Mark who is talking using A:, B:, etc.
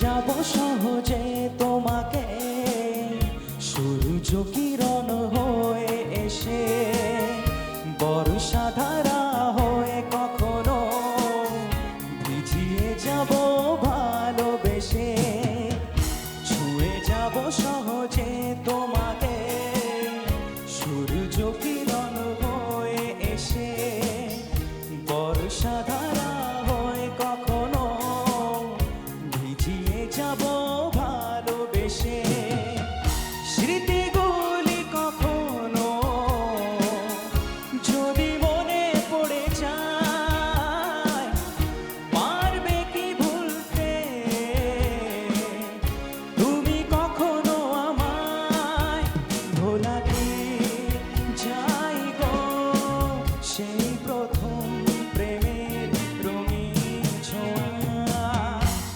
A: যাব সহজে তোমাকে সূর্য কিরণ হয়ে এসে বর্ষাধারা হয়ে কখনো ভিজিয়ে যাব ভালোবেসে ছুঁয়ে যাব সহজে তোমাকে সূর্য কিরণ হয়ে এসে বর্ষাধারা হয়ে কখনো ভিজিয়ে যাব